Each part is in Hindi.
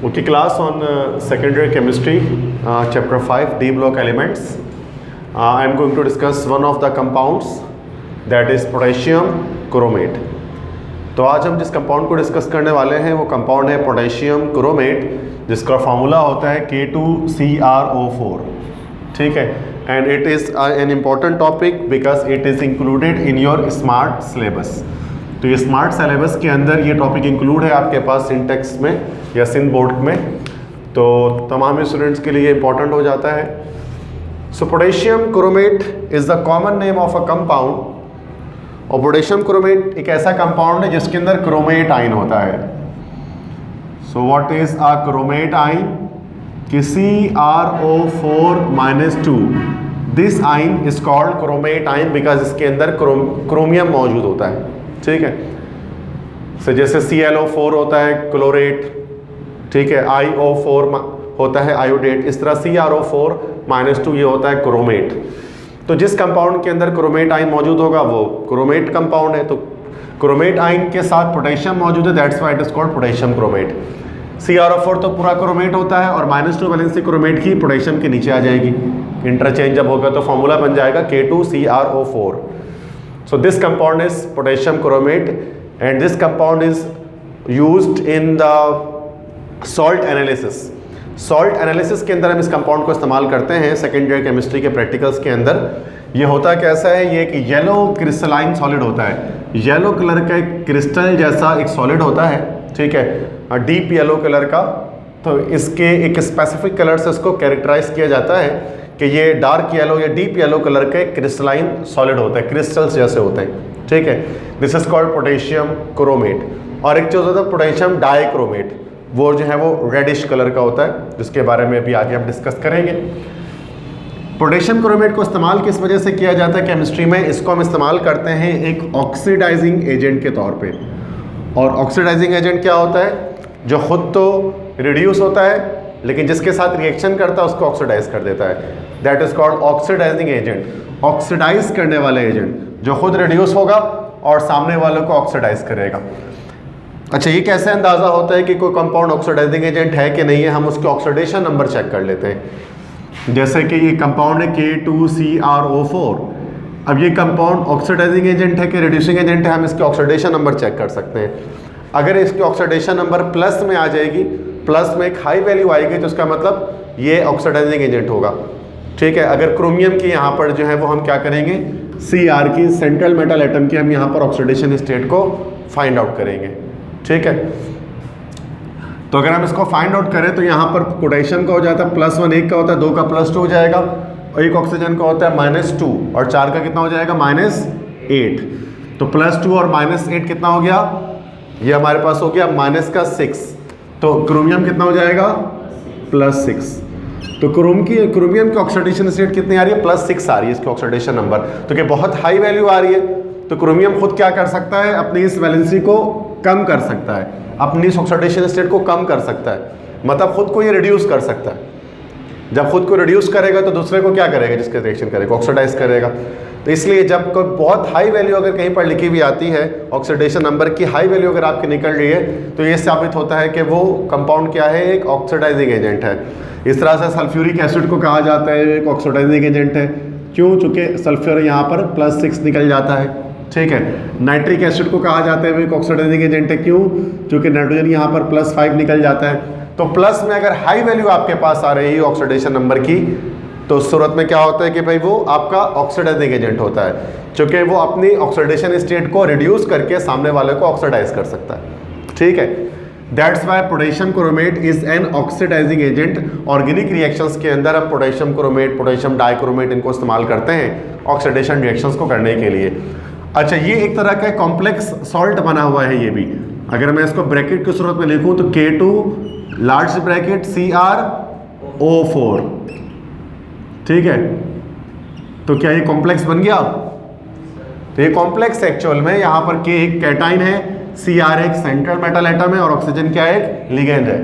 Okay, class on secondary chemistry, chapter 5, D block elements. I am going to discuss one of the compounds, that is potassium chromate. तो आज हम जिस कंपाउंड को डिस्कस करने वाले हैं वो कंपाउंड है पोटेशियम क्रोमेट, जिसका फार्मूला होता है K2CrO4. ठीक है, and it is an important topic because it is included in your smart syllabus. तो ये स्मार्ट सिलेबस के अंदर ये टॉपिक इंक्लूड है आपके पास सिंटेक्स में या सिन बोर्ड में, तो तमाम स्टूडेंट्स के लिए इंपॉर्टेंट हो जाता है. So potassium chromate is the common name of a compound. और पोटेशियम क्रोमेट एक ऐसा कंपाउंड है जिसके अंदर क्रोमेट आयन होता है. So what is a chromate ion? कि CrO4-2, this ion is called chromate ion because इसके अंदर क्रोमियम मौजूद होता है. ठीक है, so, जैसे ClO4 होता है क्लोरेट, ठीक है, IO4 होता है आयोडेट, इस तरह CrO4-2 ये होता है क्रोमेट. तो जिस कंपाउंड के अंदर क्रोमेट आयन मौजूद होगा वो क्रोमेट कंपाउंड है. तो क्रोमेट आयन के साथ पोटेशियम मौजूद है, that's why it is called potassium chromate. CrO4 तो पूरा क्रोमेट होता है और -2 वैलेंसी क्रोमेट की पोटेशियम के नीचे आ जाएगी. इंटरचेंज जब होगा तो फॉर्मूला बन जाएगा K2CrO4. So this compound is potassium chromate and this compound is used in the salt analysis. Salt analysis के अंदर हम इस कंपाउंड को इस्तेमाल करते हैं सेकेंड ईयर केमिस्ट्री के प्रैक्टिकल्स के अंदर. ये होता कैसा है? ये एक येलो क्रिस्टलाइन सॉलिड होता है. येलो कलर का एक क्रिस्टल जैसा एक सॉलिड होता है, ठीक है, डीप येलो कलर का. तो इसके एक स्पेसिफिक कलर से इसको कैरेक्टराइज किया जाता है कि ये डार्क येलो या डीप येलो कलर के क्रिस्टलाइन सॉलिड होता है, क्रिस्टल्स जैसे होते हैं. ठीक है, this is called potassium chromate. और एक चीज़ होता है पोटेशियम डाइक्रोमेट, वो जो है वो रेडिश कलर का होता है, जिसके बारे में भी आगे हम डिस्कस करेंगे. पोटेशियम क्रोमेट को इस्तेमाल किस वजह से किया जाता है केमिस्ट्री में? इसको हम इस्तेमाल करते हैं एक ऑक्सीडाइजिंग एजेंट के तौर पे. और ऑक्सीडाइजिंग एजेंट क्या होता है? जो खुद तो रिड्यूस होता है लेकिन जिसके साथ रिएक्शन करता है उसको ऑक्सीडाइज कर देता है. That is called oxidising agent. Oxidise करने वाला एजेंट जो खुद रिड्यूस होगा और सामने वालों को ऑक्सीडाइज करेगा. अच्छा, ये कैसे अंदाज़ा होता है कि कोई कंपाउंड ऑक्सीडाइजिंग एजेंट है कि नहीं है? हम उसके ऑक्सीडेशन नंबर चेक कर लेते हैं. जैसे कि ये कंपाउंड है K2CrO4. अब ये कंपाउंड ऑक्सीडाइजिंग एजेंट है कि रिड्यूसिंग एजेंट है, हम इसके ऑक्सीडेशन नंबर चेक कर सकते हैं. अगर इसकी ऑक्सीडेशन नंबर प्लस में आ जाएगी, प्लस में एक हाई वैल्यू आएगी, तो उसका मतलब ये ऑक्सीडाइजिंग एजेंट होगा. ठीक है, अगर क्रोमियम की यहाँ पर जो है वो हम क्या करेंगे, Cr की सेंट्रल मेटल एटम की हम यहाँ पर ऑक्सीडेशन स्टेट को फाइंड आउट करेंगे. ठीक है, तो अगर हम इसको फाइंड आउट करें तो यहाँ पर पोटेशियम का हो जाता है +1, एक का होता है 2 का +2 हो जाएगा, और एक ऑक्सीजन का होता है -2 और 4 का कितना हो जाएगा, -8. तो +2 और -8 कितना हो गया? ये हमारे पास हो गया -6. तो क्रोमियम कितना हो जाएगा, +6. तो क्रोमियम की ऑक्सीडेशन स्टेट कितनी आ रही है, +6 आ रही है इसकी ऑक्सीडेशन नंबर. तो क्या बहुत हाई वैल्यू आ रही है, तो क्रोमियम खुद क्या कर सकता है, अपनी इस वैलेंसी को कम कर सकता है, अपनी इस ऑक्सीडेशन स्टेट को कम कर सकता है. मतलब खुद को ये रिड्यूस कर सकता है. जब खुद को रिड्यूस करेगा तो दूसरे को क्या करेगा, जिसके रिएक्शन करेगा, ऑक्सीडाइज करेगा. तो इसलिए जब कोई बहुत हाई वैल्यू अगर कहीं पर लिखी हुई आती है, ऑक्सीडेशन नंबर की हाई वैल्यू अगर आपकी निकल रही है, तो ये साबित होता है कि वो कंपाउंड क्या है, एक ऑक्सीडाइजिंग एजेंट है. इस तरह से सल्फ्यूरिक एसिड को कहा जाता है एक ऑक्सीडाइजिंग एजेंट है. क्यों? चूँकि सल्फ्यूर यहाँ पर +6 निकल जाता है. ठीक है, नाइट्रिक एसिड को कहा जाता है वो एक ऑक्सीडाइजिंग एजेंट है. क्यों? क्योंकि नाइट्रोजन यहाँ पर +5 निकल जाता है. तो प्लस में अगर हाई वैल्यू आपके पास आ रही है ऑक्सीडेशन नंबर की, तो उस सूरत में क्या होता है कि भाई वो आपका ऑक्सीडाइजिंग एजेंट होता है, क्योंकि वो अपनी ऑक्सीडेशन स्टेट को रिड्यूस करके सामने वाले को ऑक्सीडाइज कर सकता है. ठीक है, that's why potassium chromate is an oxidising agent. Organic reactions के अंदर हम पोटेशियम क्रोमेट, पोटेशियम डाइक्रोमेट इनको इस्तेमाल करते हैं ऑक्सीडेशन रिएक्शंस को करने के लिए. अच्छा, ये एक तरह का कॉम्प्लेक्स सॉल्ट बना हुआ है. ये भी अगर मैं इसको ब्रैकेट की सूरत में लिखूं तो K2 लार्ज ब्रैकेट CrO4. ठीक है, तो क्या ये कॉम्प्लेक्स बन गया? तो ये कॉम्प्लेक्स एक्चुअल में यहाँ पर K एक कैटाइन है, Cr एक सेंट्रल मेटल एटम है और ऑक्सीजन क्या है, एक लिगेंड है.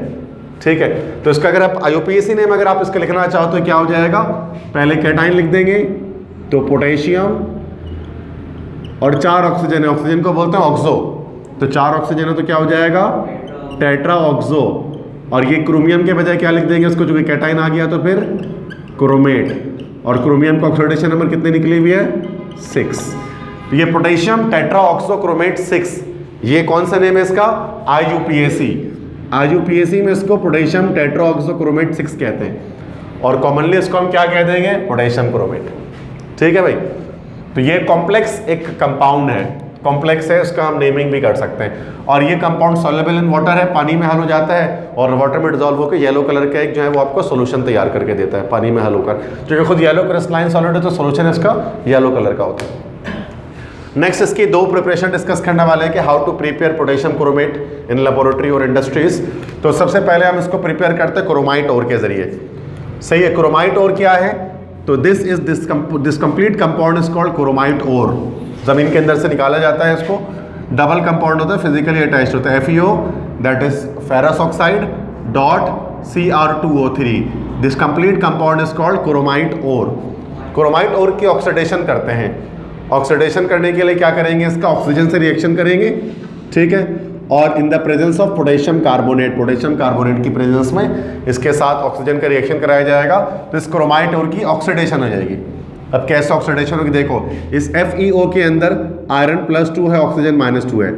ठीक है, तो इसका अगर आप IUPAC नेम अगर आप इसका लिखना चाहो तो क्या हो जाएगा, पहले कैटाइन लिख देंगे तो पोटेशियम और 4 ऑक्सीजन है, ऑक्सीजन को बोलते हैं ऑक्सो. तो 4 ऑक्सीजन है तो क्या हो जाएगा, टेट्रा ऑक्सो. और ये क्रोमियम के बजाय क्या लिख देंगे उसको, जो कि कैटाइन आ गया तो फिर क्रोमेट। और क्रोमियम का ऑक्सीडेशन नंबर कितने निकली हुई है 6। तो ये पोटेशियम टेट्राऑक्सोक्रोमेट 6, ये कौन सा नेम है इसका, IUPAC। IUPAC में इसको पोटेशियम टेट्राऑक्सोक्रोमेट 6 कहते हैं और कॉमनली इसको हम क्या कह देंगे, पोटेशियम क्रोमेट। ठीक है भाई। तो ये कॉम्प्लेक्स एक कंपाउंड है, कॉम्प्लेक्स है, इसका हम नेमिंग भी कर सकते हैं। और ये कंपाउंड सॉल्युबल इन वाटर है, पानी में हल हो जाता है और वाटर में डिजॉल्व होकर येलो कलर का एक जो है वो आपको सोल्यूशन तैयार करके देता है पानी में हल होकर, क्योंकि खुद येलो क्रिस्टलाइन सॉलिड है तो सोल्यूशन इसका येलो कलर का होता है। नेक्स्ट इसकी 2 प्रिपरेशन डिस्कस करने वाले हैं कि how to prepare potassium chromate in laboratory और इंडस्ट्रीज। तो सबसे पहले हम इसको प्रिपेयर करते हैं क्रोमाइट ओर के जरिए। सही है, क्रोमाइट ओर क्या है, तो this complete compound is called chromite ore. जमीन के अंदर से निकाला जाता है इसको, डबल कंपाउंड होता है, फिजिकली अटैच्ड होता है, FeO that is ferrous oxide dot Cr2O3। This complete compound is called chromite ore. Chromite ore की ऑक्सीडेशन करते हैं। ऑक्सीडेशन करने के लिए क्या करेंगे, इसका ऑक्सीजन से रिएक्शन करेंगे, ठीक है, और इन the presence of potassium carbonate, potassium carbonate की प्रेजेंस में इसके साथ ऑक्सीजन का रिएक्शन कराया जाएगा तो इस क्रोमाइट ओर की ऑक्सीडेशन हो जाएगी। अब कैसे ऑक्सीडेशन होगी, देखो इस FeO के अंदर आयरन +2 है, ऑक्सीजन -2 है।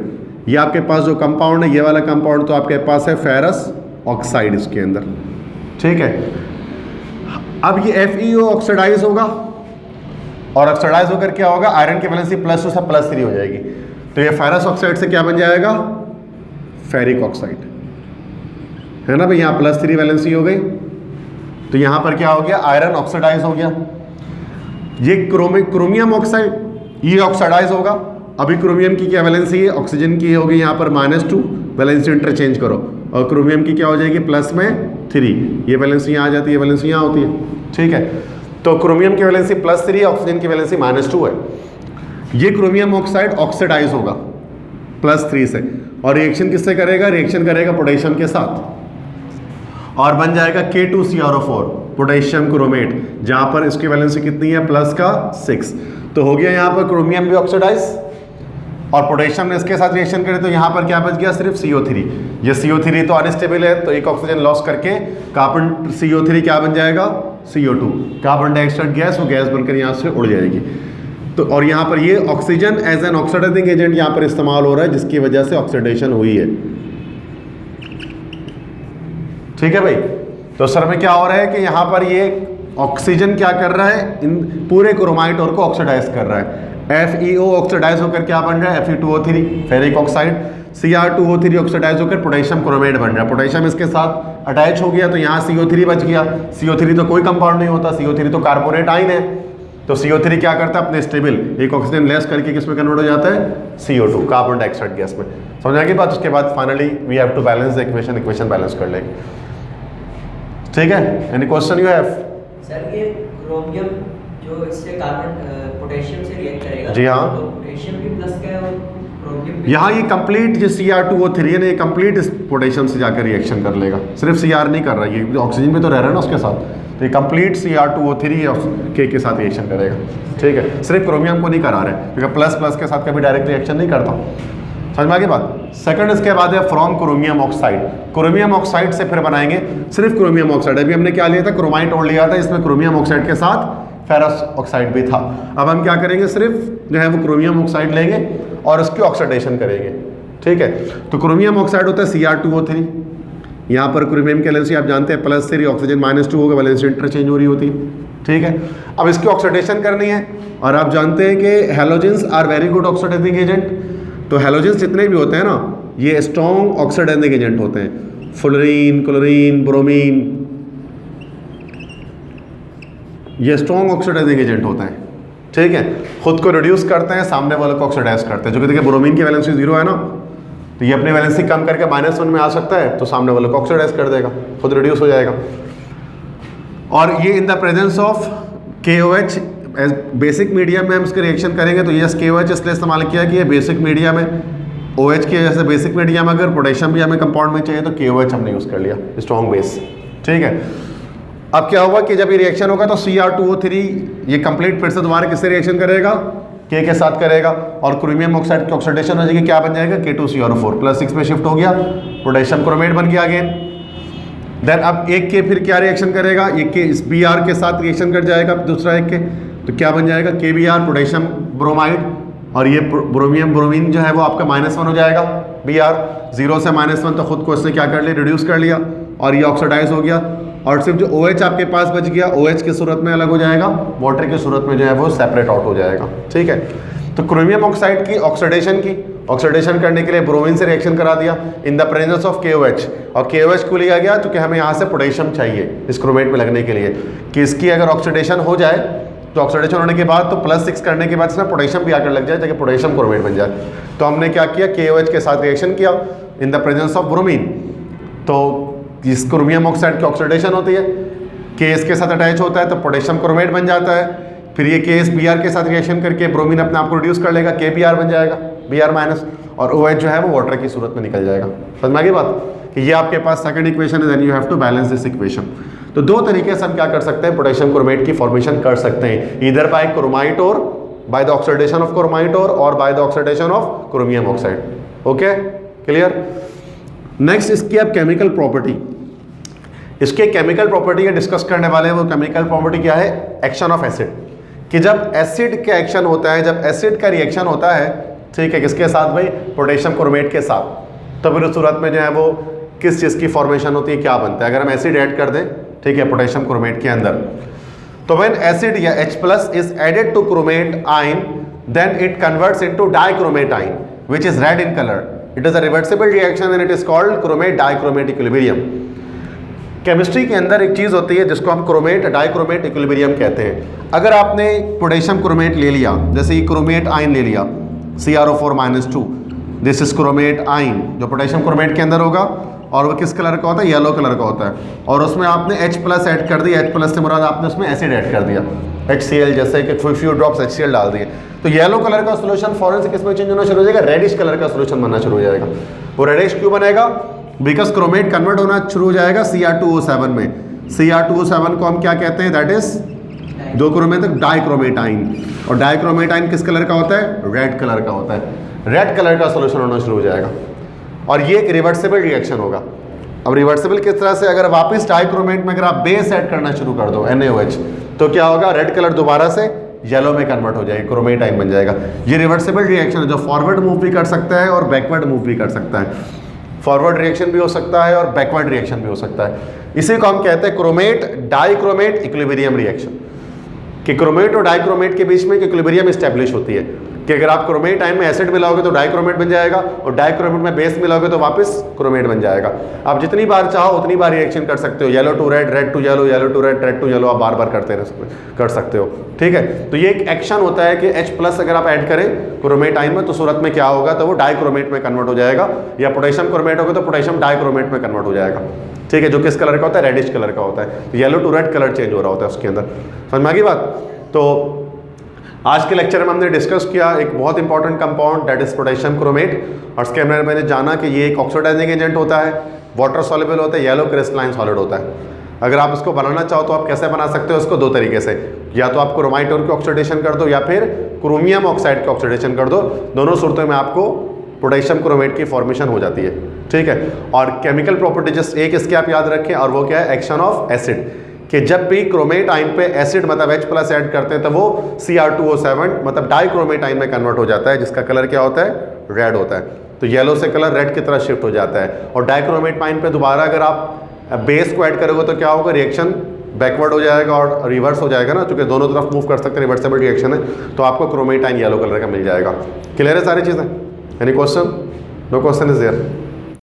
ये आपके पास जो कंपाउंड है, ये वाला कंपाउंड तो आपके पास है फेरस ऑक्साइड इसके अंदर, ठीक है। अब ये FeO ऑक्सीडाइज होगा और ऑक्सीडाइज होकर क्या होगा, आयरन की वैलेंसी +2 से +3 हो जाएगी। तो ये फेरस ऑक्साइड से क्या बन जाएगा, फेरिक ऑक्साइड, है ना भाई। यहाँ +3 वैलेंसी हो गई तो यहाँ पर क्या हो गया, आयरन ऑक्सीडाइज हो गया। ये क्रोमियम ऑक्साइड, ये ऑक्सीडाइज होगा। अभी क्रोमियम की क्या वैलेंसी है, ऑक्सीजन की होगी यहाँ पर -2, वैलेंसी इंटरचेंज करो और क्रोमियम की क्या हो जाएगी +3। ये वैलेंसी यहाँ आ जाती है, वैलेंसी यहाँ होती है, ठीक है। तो क्रोमियम की वैलेंसी +3, ऑक्सीजन की वैलेंसी -2 है। ये क्रोमियम ऑक्साइड ऑक्सीडाइज होगा +3 से और रिएक्शन किससे करेगा, रिएक्शन करेगा पोटेशियम के साथ और बन जाएगा K2CrO4 पोटेशियम क्रोमेट, जहां पर इसकी वैलेंसी कितनी है +6। तो हो गया यहाँ पर क्रोमियम भी ऑक्सीडाइज और पोटेशियम ने इसके साथ रिएक्शन करे तो यहाँ पर क्या बच गया, सिर्फ CO3। ये CO3 तो अनस्टेबल है तो एक ऑक्सीजन लॉस करके कार्बन CO3 क्या बन जाएगा, CO2, कार्बन डाइऑक्साइड गैस, वो गैस बनकर यहाँ से उड़ जाएगी। तो और यहाँ पर ये oxygen as an oxidising agent यहाँ पर इस्तेमाल हो रहा है, जिसकी वजह से ऑक्सीडेशन हुई है, ठीक है भाई। तो सर में क्या हो रहा है कि यहाँ पर ये ऑक्सीजन क्या कर रहा है, इन पूरे क्रोमाइट ओर को ऑक्सीडाइज कर रहा है। FeO ऑक्सीडाइज होकर क्या बन रहा है, Fe2O3 ferric oxide, Cr2O3 oxidise होकर पोटेशियम क्रोमेट बन रहा है। पोटेशियम इसके साथ अटैच हो गया तो यहाँ CO3 बच गया। CO3 तो कोई कंपाउंड नहीं होता, CO3 तो कार्बोनेट आयन है। तो CO3 क्या करता है, अपने स्टेबल एक ऑक्सीजन लेस करके किस में कन्वर्ट हो जाता है, CO2 कार्बन डाइऑक्साइड गैस में। समझ आगे बात। उसके बाद finally we have to balance the equation, equation balance कर लेंगे, ठीक है। Any question you have? Sir ये क्रोमियम जो इससे कार्बन पोटेशियम से रिएक्ट करेगा, जी हाँ, तो पोटेशियम भी प्लस का है और क्रोमियम भी, यहाँ ये कंप्लीट जो Cr2O3 है ना, ये कंप्लीट इस पोटेशियम से जाकर रिएक्शन कर लेगा, सिर्फ Cr नहीं कर रहा, ये ऑक्सीजन भी तो रह रहा है ना उसके साथ, तो ये कंप्लीट Cr2O3 के साथ रिएक्शन करेगा, ठीक है। सिर्फ क्रोमियम को नहीं करा रहे हैं क्योंकि प्लस के साथ कभी डायरेक्ट रिएक्शन नहीं करता। समझ में आ गई बात। सेकंड इसके बाद है from chromium oxide. Chromium oxide से फिर बनाएंगे सिर्फ क्रोमियम ऑक्साइड। अभी हमने क्या लिया था, क्रोमाइट ओर लिया था, इसमें क्रोमियम ऑक्साइड के साथ फेरस ऑक्साइड भी था। अब हम क्या करेंगे, सिर्फ जो है वो क्रोमियम ऑक्साइड लेंगे और उसकी ऑक्सीडेशन करेंगे, ठीक है। तो क्रोमियम ऑक्साइड होता है Cr2O3, यहाँ पर क्रोमियम की वैलेंसी आप जानते हैं +3, ऑक्सीजन -2 होगा, वैलेंसी इंटरचेंज हो रही होती है, ठीक है। अब इसकी ऑक्सीडेशन करनी है और आप जानते हैं कि halogens are very good oxidising agent. तो हैलोजेंस जितने भी होते हैं ना, ये स्ट्रॉन्ग ऑक्सीडाइजिंग एजेंट होते हैं, फ्लोरीन, क्लोरीन, ब्रोमीन, ये स्ट्रॉन्ग ऑक्सीडाइजिंग एजेंट होते हैं, ठीक है। खुद को रिड्यूस करते हैं, सामने वाले को ऑक्सीडाइज करते हैं। जो कि देखिए ब्रोमीन की वैलेंसी 0 है ना, तो ये अपनी वैलेंसी कम करके -1 में आ सकता है, तो सामने वाले को ऑक्सीडाइज कर देगा, खुद रिड्यूस हो जाएगा। और ये in the presence of KOH as basic medium में हम इसके रिएक्शन करेंगे। तो ये KOH इसलिए इस्तेमाल किया कि ये बेसिक मीडियम है, OH के जैसे बेसिक मीडियम, अगर पोटेशियम भी हमें कंपाउंड में चाहिए तो KOH हमने यूज़ कर लिया, स्ट्रॉन्ग बेस, ठीक है। अब क्या होगा कि जब ये रिएक्शन होगा तो Cr2O3 ये कंप्लीट फिर से दोबारा किससे रिएक्शन करेगा, K के साथ करेगा और क्रोमियम ऑक्साइड की ऑक्सीडेशन हो जाएगी, क्या बन जाएगा, K2CrO4 +6 में शिफ्ट हो गया, पोटेशियम क्रोमेट बन गया अगेन, देन अब एक के फिर क्या रिएक्शन करेगा, ये के इस बी आर के साथ रिएक्शन कर जाएगा दूसरा एक के, तो क्या बन जाएगा के बी आर पोटेशियम ब्रोमाइड, और ये ब्रोमियम ब्रोमीन जो है वो आपका -1 हो जाएगा, बी आर 0 से -1 तो खुद को इसने क्या कर लिया, रिड्यूस कर लिया और ये ऑक्सीडाइज हो गया, और सिर्फ जो OH आपके पास बच गया OH की सूरत में अलग हो जाएगा, वाटर की सूरत में जो है वो सेपरेट आउट हो जाएगा। ठीक है, तो क्रोमियम ऑक्साइड की ऑक्सीडेशन करने के लिए ब्रोमीन से रिएक्शन करा दिया इन द प्रेजेंस ऑफ KOH, और KOH को लिया गया तो कि हमें यहाँ से पोटेशियम चाहिए इस क्रोमेट में लगने के लिए, कि इसकी अगर ऑक्सीडेशन हो जाए तो ऑक्सीडेशन होने के बाद तो +6 करने के बाद इसमें पोटेशियम भी आकर लग जाए ताकि पोटेशियम क्रोमेट बन जाए। तो हमने क्या किया, KOH के साथ रिएक्शन किया इन द प्रेजेंस ऑफ ब्रोमीन, तो इस क्रोमियम ऑक्साइड की ऑक्सीडेशन होती है, के इसके साथ अटैच होता है तो पोटेशियम क्रोमेट बन जाता है, फिर ये के Br के साथ रिएक्शन करके ब्रोमीन अपने आप को रिड्यूस कर लेगा, KBr बन जाएगा Br-, और OH जो है वो वाटर की सूरत में निकल जाएगा। समझ में आ गई बात, कि ये आपके पास सेकंड इक्वेशन है, then you have to balance this equation. तो दो तरीके से हम क्या कर सकते हैं, पोटेशियम क्रोमेट की फॉर्मेशन कर सकते हैं, इधर बाय क्रोमाइट और by the oxidation of chromite और by the oxidation of chromium oxide. Okay, clear. Next इसकी अब केमिकल प्रॉपर्टी, इसके केमिकल प्रॉपर्टी डिस्कस करने वाले हैं। वो केमिकल प्रॉपर्टी क्या है, एक्शन ऑफ एसिड, कि जब एसिड का एक्शन होता है, जब एसिड का रिएक्शन होता है, ठीक है, किसके साथ भाई, पोटेशियम क्रोमेट के साथ, तो फिर उस सूरत में जो है वो किस चीज़ की फॉर्मेशन होती है, क्या बनता है। अगर हम एसिड ऐड कर दें, ठीक है, पोटेशियम क्रोमेट के अंदर, तो व्हेन एसिड या H+ is added to chromate ion, then it converts into dichromate ion which is red in colour. It is a reversible reaction and it is called chromate dichromate equilibrium. Chemistry के अंदर एक चीज़ होती है जिसको हम क्रोमेट डाइक्रोमेट इक्विलिब्रियम कहते हैं। अगर आपने पोटेशियम क्रोमेट ले लिया, जैसे ये क्रोमेट आयन ले लिया CrO4-2, this is chromate ion जो पोटेशियम क्रोमेट के अंदर होगा, और वो किस कलर का होता है, येलो कलर का होता है, और उसमें आपने H+ ऐड कर दिया, H+ से मुराद आपने उसमें एसिड ऐड कर दिया, HCl, जैसे कि फ्यू ड्रॉप्स HCl डाल दिए, तो येलो कलर का सोल्यूशन फॉरन से किसमें चेंज होना शुरू हो जाएगा, रेडिश कलर का सोल्यूशन बनना शुरू हो जाएगा। वो रेडिश क्यों बनेगा, बिकॉज क्रोमेट कन्वर्ट होना शुरू हो जाएगा Cr2O7 में। Cr2O7 को हम क्या कहते हैं, दैट इज दो क्रोमेट तक डाइक्रोमेट आयन, और डाइक्रोमेट आयन किस कलर का होता है, रेड कलर का होता है। रेड कलर का सोल्यूशन होना शुरू हो जाएगा, और ये एक रिवर्सिबल रिएक्शन होगा। अब रिवर्सिबल किस तरह से, अगर वापस डाइक्रोमेट में अगर आप बेस ऐड करना शुरू कर दो NaOH, तो क्या होगा, रेड कलर दोबारा से येलो में कन्वर्ट हो जाएगा, क्रोमेट आयन बन जाएगा। ये रिवर्सिबल रिएक्शन है जो फॉरवर्ड मूव भी कर सकता है और बैकवर्ड मूव भी कर सकता है। फॉरवर्ड रिएक्शन भी हो सकता है और बैकवर्ड रिएक्शन भी हो सकता है। इसी को हम कहते हैं क्रोमेट डाइक्रोमेट इक्विलिब्रियम रिएक्शन, कि क्रोमेट और डाइक्रोमेट के बीच में इक्विलिब्रियम स्टैब्लिश होती है, कि अगर आप क्रोमेट आयन में एसिड मिलाओगे तो डाइक्रोमेट बन जाएगा, और डाइक्रोमेट में बेस मिलाओगे तो वापस क्रोमेट बन जाएगा। आप जितनी बार चाहो उतनी बार रिएक्शन कर सकते हो, yellow to red, red to yellow, yellow to red, red to yellow, आप बार बार कर सकते हो। ठीक है, तो ये एक एक्शन होता है कि H+ अगर आप ऐड करें क्रोमेट आयन में, तो सूरत में क्या होगा, तो वो डाइक्रोमेट में कन्वर्ट हो जाएगा, या पोटेशियम क्रोमेट होगा तो पोटेशियम डाइक्रोमेट में कन्वर्ट हो जाएगा। ठीक है, जो किस कलर का होता है, रेडिश कलर का होता है, yellow to red colour change हो रहा होता है उसके अंदर। समझ में आ गई बात। तो आज के लेक्चर में हमने डिस्कस किया एक बहुत important compound, that is potassium chromate, और उसके अंदर मैंने जाना कि ये एक ऑक्सीडाइजिंग एजेंट होता है, वाटर सॉल्युबल होता है, येलो क्रिस्टलाइन सॉलिड होता है। अगर आप इसको बनाना चाहो तो आप कैसे बना सकते हो इसको, दो तरीके से, या तो आप क्रोमाइट और की ऑक्सीडेशन कर दो, या फिर क्रोमियम ऑक्साइड की ऑक्सीडेशन कर दो। दोनों सूरतों में आपको पोटेशियम क्रोमेट की फॉर्मेशन हो जाती है। ठीक है, और केमिकल प्रॉपर्टी जस्ट एक इसके आप याद रखें, और वो क्या है, एक्शन ऑफ एसिड, कि जब भी क्रोमेट आयन पे एसिड मतलब H+ ऐड करते हैं तो वो Cr2O7 मतलब डाइक्रोमेट आयन में कन्वर्ट हो जाता है, जिसका कलर क्या होता है, रेड होता है। तो येलो से कलर रेड की तरह शिफ्ट हो जाता है, और डाइक्रोमेट आयन पे दोबारा अगर आप बेस को ऐड करोगे तो क्या होगा, रिएक्शन बैकवर्ड हो जाएगा और रिवर्स हो जाएगा ना, क्योंकि दोनों तरफ मूव कर सकते हैं, रिवर्सिबल रिएक्शन है, तो आपको क्रोमेट आयन येलो कलर का मिल जाएगा। क्लियर है सारी चीज़ें, any question, no question is there.